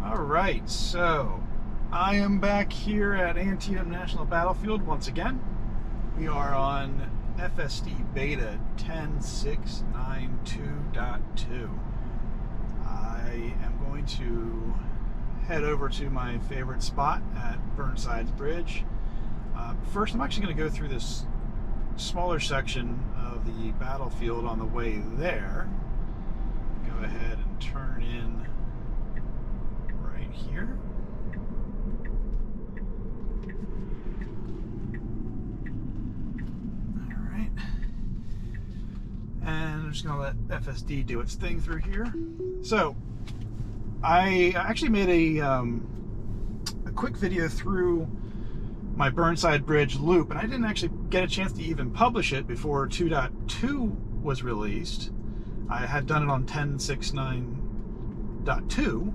Alright, so I am back here at Antietam National Battlefield once again. We are on FSD Beta 10.692.2. I am going to head over to my favorite spot at Burnside's Bridge. First, I'm actually going to go through this smaller section of the battlefield on the way there. Go ahead and turn in right here. Alright. And I'm just going to let FSD do its thing through here. So, I actually made a quick video through my Burnside Bridge loop, and I didn't actually get a chance to even publish it before 2.2 was released. I had done it on 10.6.9.2,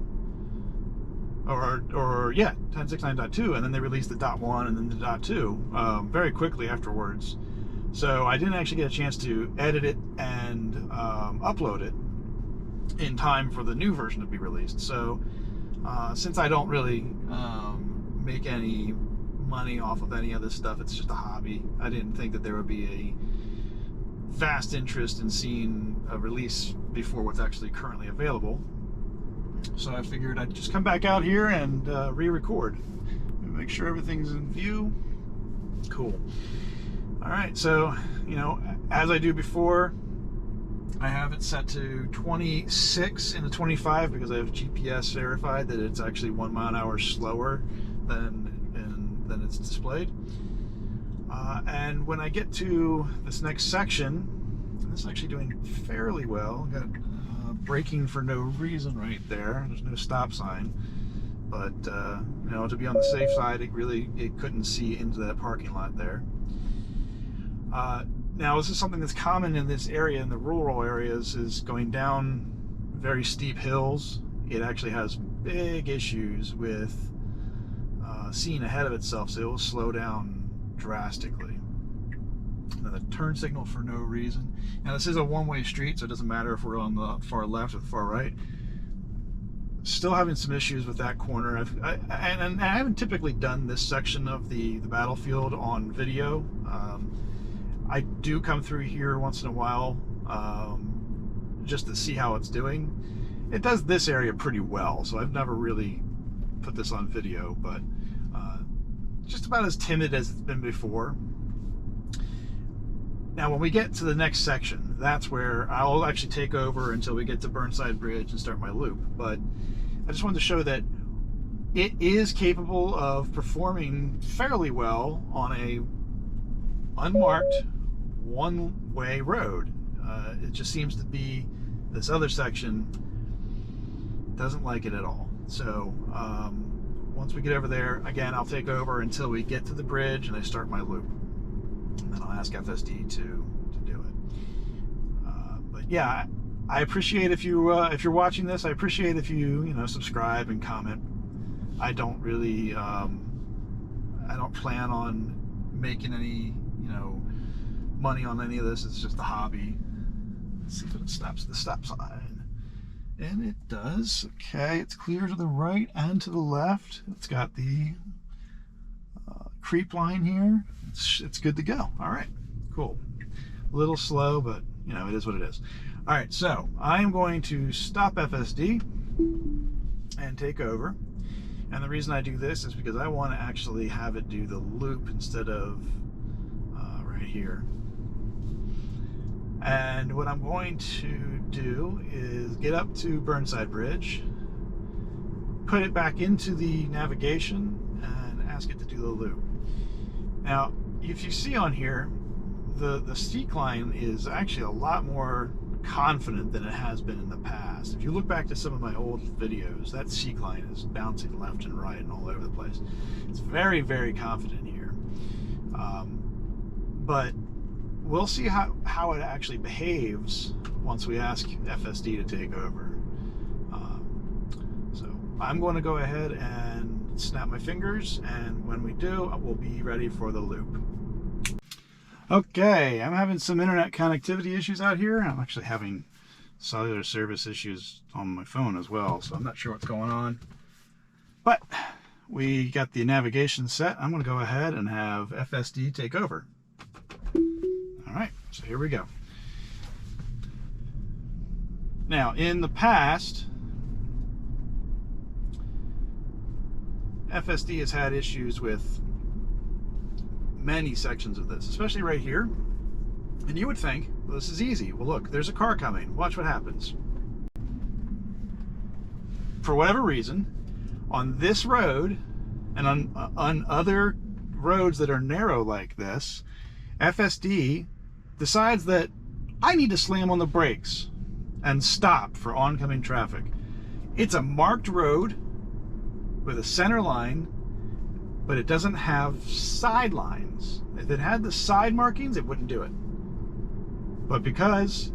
or yeah, 10.6.9.2, and then they released the .1 and then the .2 very quickly afterwards. So I didn't actually get a chance to edit it and upload it in time for the new version to be released. So since I don't really make any money off of any of this stuff, it's just a hobby, I didn't think that there would be a vast interest in seeing a release before what's actually currently available. So I figured I'd just come back out here and re-record, make sure everything's in view. Cool. Alright, so, you know, as I do before, I have it set to 26 into 25 because I have GPS verified that it's actually 1 mile an hour slower than it's displayed. And when I get to this next section, this is actually doing fairly well. Got braking for no reason right there. There's no stop sign, but you know, to be on the safe side, it couldn't see into that parking lot there. Now, this is something that's common in this area, in the rural areas, is going down very steep hills. It actually has big issues with seeing ahead of itself, so it will slow down drastically. Another turn signal for no reason. Now, this is a one-way street, so it doesn't matter if we're on the far left or the far right. Still having some issues with that corner. I haven't typically done this section of the battlefield on video. I do come through here once in a while just to see how it's doing. It does this area pretty well, so I've never really put this on video, but just about as timid as it's been before. Now, when we get to the next section, that's where I'll actually take over until we get to Burnside Bridge and start my loop. But I just wanted to show that it is capable of performing fairly well on a unmarked one-way road. It just seems to be this other section doesn't like it at all. So once we get over there, again, I'll take over until we get to the bridge and I start my loop. And then I'll ask FSD to do it. But yeah, I appreciate if you're watching this. I appreciate if you subscribe and comment. I don't really I don't plan on making any money on any of this. It's just a hobby. Let's see if it stops at the stop sign. And it does. Okay, it's clear to the right and to the left. It's got the creep line here. It's good to go. All right, cool. A little slow, but it is what it is. All right, so I'm going to stop FSD and take over. And the reason I do this is because I want to actually have it do the loop instead of right here. And what I'm going to do is get up to Burnside Bridge, put it back into the navigation, and ask it to do the loop. Now, if you see on here, the seek line is actually a lot more confident than it has been in the past. If you look back to some of my old videos, that seek line is bouncing left and right and all over the place. It's very, very confident here. But we'll see how it actually behaves once we ask FSD to take over. So I'm going to go ahead and snap my fingers, and when we do, we'll be ready for the loop. Okay, I'm having some internet connectivity issues out here. I'm actually having cellular service issues on my phone as well, so I'm not sure what's going on. But we got the navigation set. I'm going to go ahead and have FSD take over. All right, so here we go. Now, in the past, FSD has had issues with many sections of this, especially right here. And you would think, well, this is easy. Well, look, there's a car coming. Watch what happens. For whatever reason, on this road and on other roads that are narrow like this, FSD decides that I need to slam on the brakes and stop for oncoming traffic. It's a marked road with a center line, but it doesn't have side lines. If it had the side markings, it wouldn't do it. But because,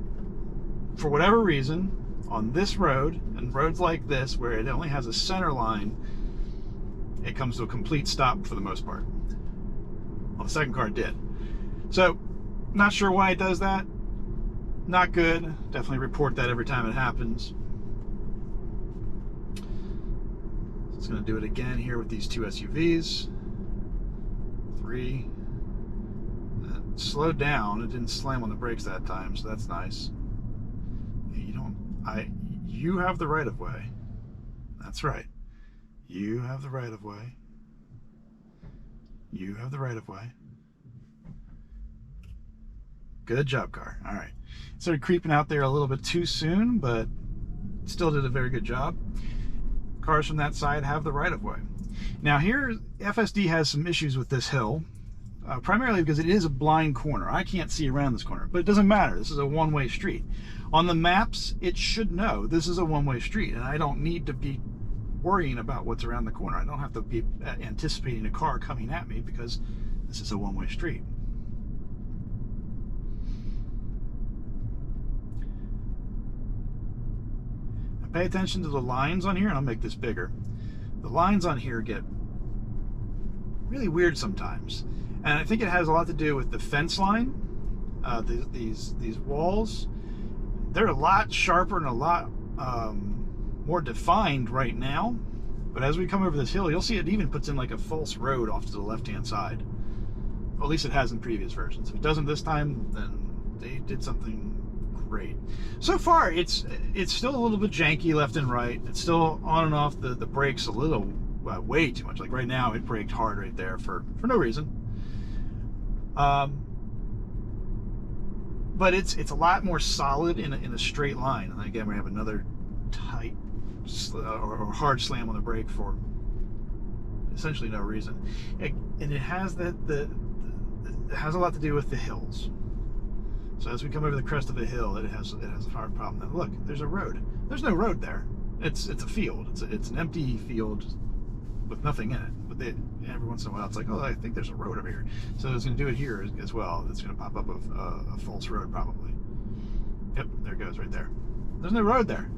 for whatever reason, on this road and roads like this, where it only has a center line, it comes to a complete stop for the most part. Well, the second car did. So, not sure why it does that. Not good. Definitely report that every time it happens. It's going to do it again here with these two SUVs. 3. It slowed down. It didn't slam on the brakes that time, so that's nice. You have the right of way. That's right. You have the right of way. You have the right of way. Good job, car. All right. Started creeping out there a little bit too soon, but still did a very good job. Cars from that side have the right of way. Now here, FSD has some issues with this hill, primarily because it is a blind corner. I can't see around this corner, but it doesn't matter. This is a one-way street. On the maps, it should know this is a one-way street, and I don't need to be worrying about what's around the corner. I don't have to be anticipating a car coming at me because this is a one-way street. Now pay attention to the lines on here, and I'll make this bigger. The lines on here get really weird sometimes, and I think it has a lot to do with the fence line. These walls, they're a lot sharper and a lot more defined right now, but as we come over this hill, you'll see it even puts in like a false road off to the left-hand side. Well, at least it has in previous versions. If it doesn't this time, then they did something great. So far, it's still a little bit janky left and right. It's still on and off the brakes a little, way too much. Like right now, it braked hard right there for no reason. But it's a lot more solid in a straight line. And again, we have another tight or hard slam on the brake for essentially no reason. And it has it has a lot to do with the hills. So as we come over the crest of a hill, it has a hard problem. Now look, there's a road. There's no road there. It's a field. It's an empty field with nothing in it. But every once in a while, it's like, oh, I think there's a road over here. So it's going to do it here as well. It's going to pop up a false road probably. Yep, there it goes right there. There's no road there.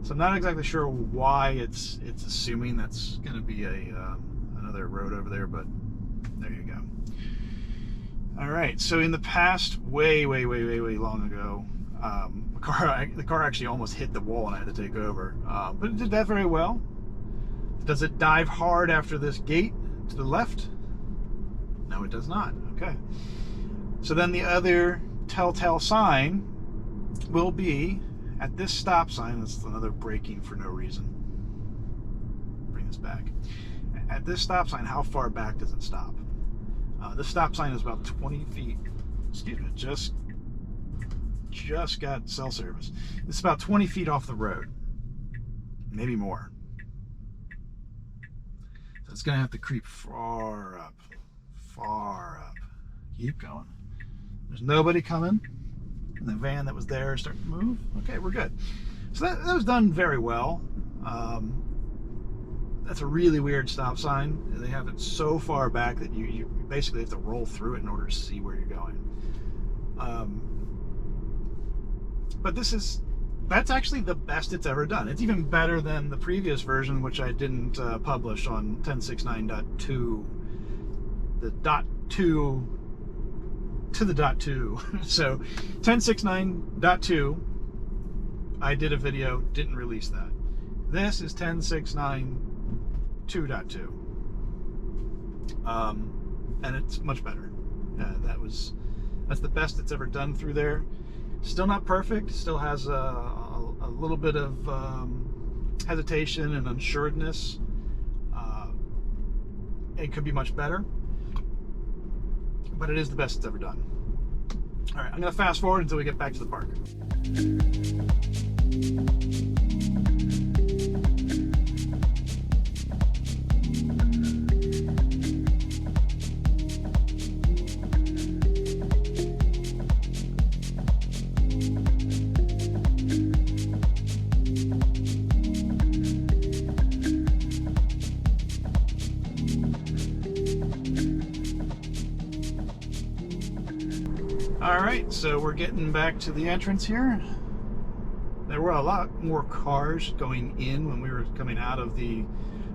So I'm not exactly sure why it's assuming that's going to be another road over there, but there you go. All right, so in the past, way long ago, the car actually almost hit the wall and I had to take over. But it did that very well. Does it dive hard after this gate to the left? No, it does not. Okay. So then the other telltale sign will be at this stop sign. That's another braking for no reason. Bring this back. At this stop sign, how far back does it stop? This stop sign is about 20 feet. Excuse me, just got cell service. It's about 20 feet off the road, maybe more. So it's gonna have to creep far up. Keep going. There's nobody coming. And the van that was there starting to move. Okay, we're good. So that was done very well. That's a really weird stop sign. They have it so far back that you basically have to roll through it in order to see where you're going. But that's actually the best it's ever done. It's even better than the previous version, which I didn't publish on 10.6.9.2. The .2 to the .2. So 10.6.9.2, I did a video, didn't release that. This is 10.6.9.2.2. And it's much better. That's the best it's ever done through there. Still not perfect. Still has a little bit of hesitation and unsuredness. It could be much better, but it is the best it's ever done. All right, I'm going to fast forward until we get back to the park. All right, so we're getting back to the entrance here. There were a lot more cars going in when we were coming out of the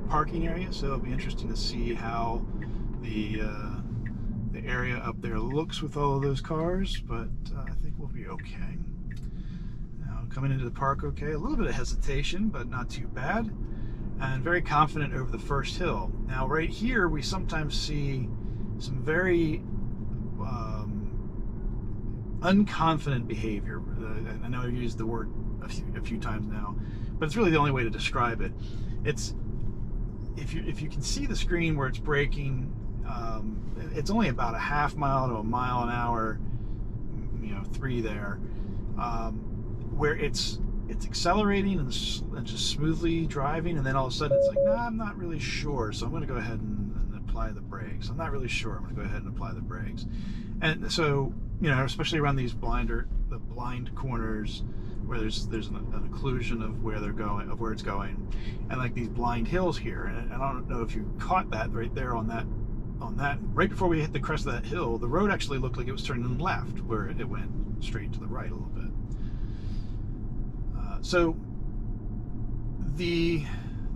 parking area, so it'll be interesting to see how the area up there looks with all of those cars, but I think we'll be okay. Now, coming into the park, okay, a little bit of hesitation, but not too bad, and very confident over the first hill. Now, right here, we sometimes see some very unconfident behavior. I know I've used the word a few times now, but it's really the only way to describe it. It's if you can see the screen where it's braking, it's only about a half mile to a mile an hour, 3 there, where it's accelerating and just smoothly driving, and then all of a sudden it's like, nah, I'm not really sure, so I'm going to go ahead and apply the brakes. I'm not really sure. I'm going to go ahead and apply the brakes. And so, especially around these the blind corners where there's an occlusion of where they're going, of where it's going, and like these blind hills here. And I don't know if you caught that right there on that right before we hit the crest of that hill, the road actually looked like it was turning left, where it went straight to the right a little bit. So the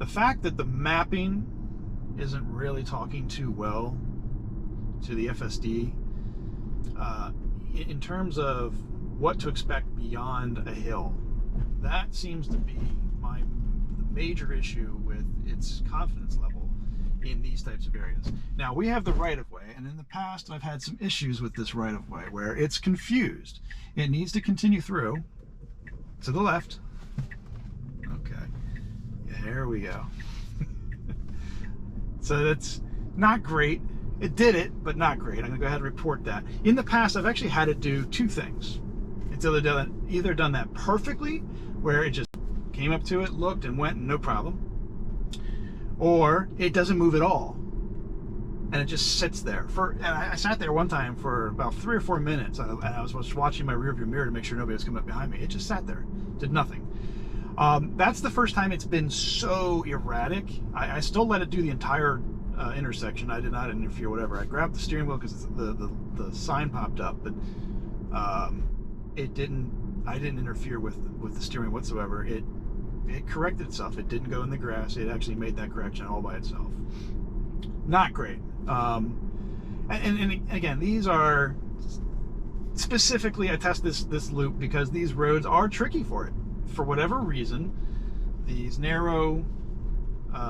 fact that the mapping isn't really talking too well to the FSD in terms of what to expect beyond a hill, that seems to be the major issue with its confidence level in these types of areas. Now, we have the right-of-way, and in the past I've had some issues with this right-of-way where it's confused. It needs to continue through to the left. Okay, there we go. So that's not great. It did it, but not great. I'm going to go ahead and report that. In the past, I've actually had it do two things. It's either done that perfectly, where it just came up to it, looked, and went, no problem, or it doesn't move at all, and it just sits there. And I sat there one time for about 3 or 4 minutes, and I was watching my rearview mirror to make sure nobody was coming up behind me. It just sat there, did nothing. That's the first time it's been so erratic. I still let it do the entire intersection. I did not interfere, whatever. I grabbed the steering wheel because the sign popped up, but I didn't interfere with the steering whatsoever. It corrected itself. It didn't go in the grass. It actually made that correction all by itself. Not great. And again, these are specifically, I test this loop because these roads are tricky for it. For whatever reason, these narrow,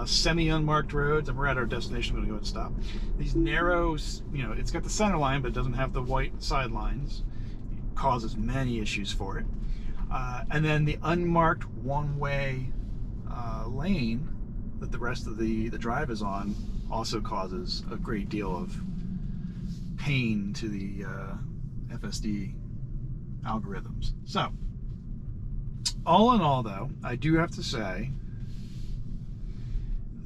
semi-unmarked roads, and we're at our destination, I'm going to go and stop. These narrow, it's got the center line, but it doesn't have the white sidelines. It causes many issues for it. And then the unmarked one-way lane that the rest of the drive is on also causes a great deal of pain to the FSD algorithms. So, all in all, though, I do have to say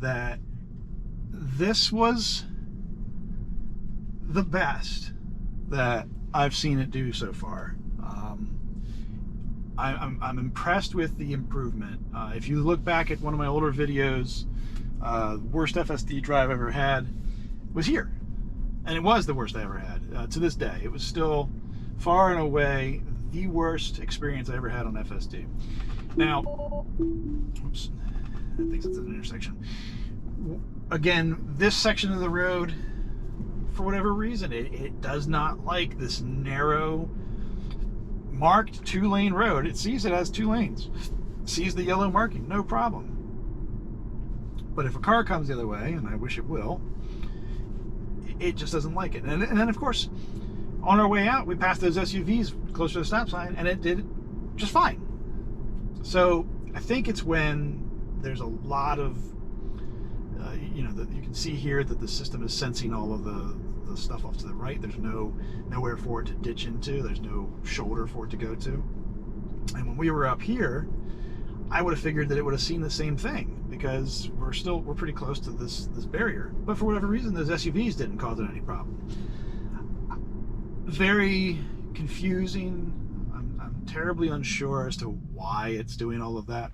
that this was the best that I've seen it do so far. I'm impressed with the improvement. If you look back at one of my older videos, worst FSD drive I ever had was here. And it was the worst I ever had. To this day, it was still far and away the worst experience I ever had on FSD. Now, oops, I think it's an intersection. Again, this section of the road, for whatever reason, it does not like this narrow, marked 2-lane road. It sees it has 2 lanes. It sees the yellow marking, no problem. But if a car comes the other way, and I wish it will, it just doesn't like it. And then, of course, on our way out, we passed those SUVs close to the stop sign, and it did just fine. So I think it's when there's a lot of, you can see here that the system is sensing all of the stuff off to the right. There's nowhere for it to ditch into. There's no shoulder for it to go to. And when we were up here, I would have figured that it would have seen the same thing, because we're pretty close to this barrier. But for whatever reason, those SUVs didn't cause it any problem. Very confusing. I'm terribly unsure as to why it's doing all of that.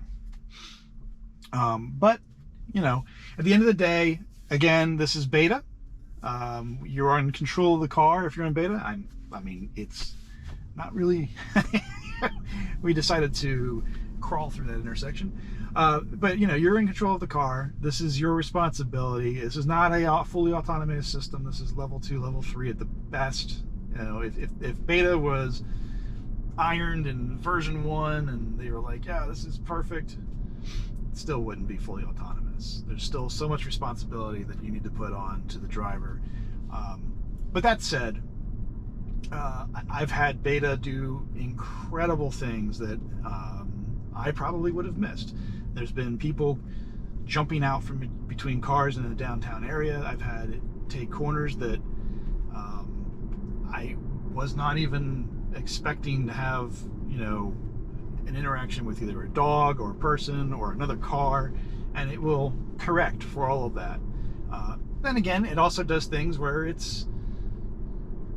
But at the end of the day, again, this is beta. You're in control of the car if you're in beta. I mean, it's not really. We decided to crawl through that intersection, but you're in control of the car. This is your responsibility. This is not a fully autonomous system. This is level 2, level 3 at the best. If beta was ironed in version 1 and they were like, yeah, this is perfect, it still wouldn't be fully autonomous. There's still so much responsibility that you need to put on to the driver. But that said, I've had beta do incredible things that I probably would have missed. There's been people jumping out from between cars in a downtown area. I've had it take corners that I was not even expecting to have, an interaction with either a dog or a person or another car, and it will correct for all of that. Then again, it also does things where it's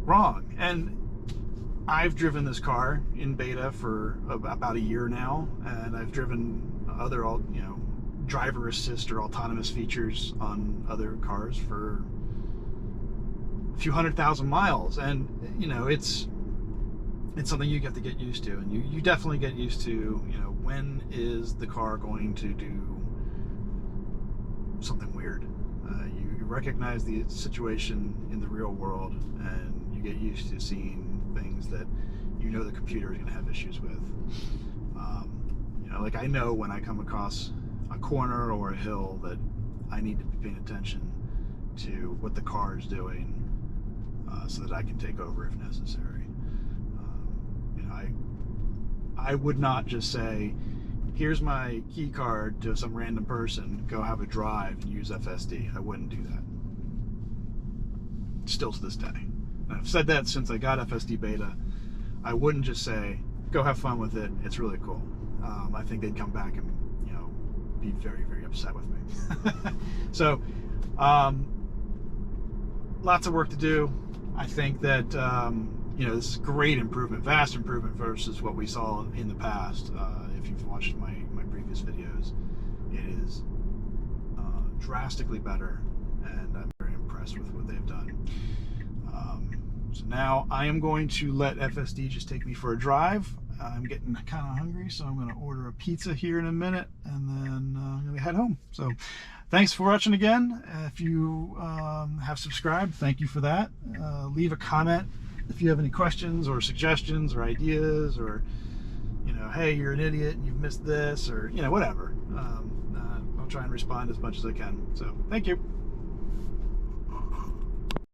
wrong. And I've driven this car in beta for about a year now, and I've driven other, driver assist or autonomous features on other cars for a few 100,000 miles, and it's something you have to get used to, and you definitely get used to, when is the car going to do something weird. You recognize the situation in the real world, and you get used to seeing things that the computer is going to have issues with. Like I know when I come across a corner or a hill that I need to be paying attention to what the car is doing, so that I can take over if necessary. I would not just say, here's my key card to some random person, go have a drive and use FSD. I wouldn't do that. Still to this day. And I've said that since I got FSD beta. I wouldn't just say, go have fun with it, it's really cool. I think they'd come back and be very, very upset with me. So lots of work to do. I think that this is great improvement, vast improvement versus what we saw in the past. If you've watched my previous videos, it is drastically better, and I'm very impressed with what they've done. So now I am going to let FSD just take me for a drive. I'm getting kind of hungry, so I'm going to order a pizza here in a minute, and then I'm going to head home. So thanks for watching again. If you have subscribed, thank you for that. Leave a comment if you have any questions or suggestions or ideas, or hey, you're an idiot and you've missed this, or whatever. I'll try and respond as much as I can. So thank you.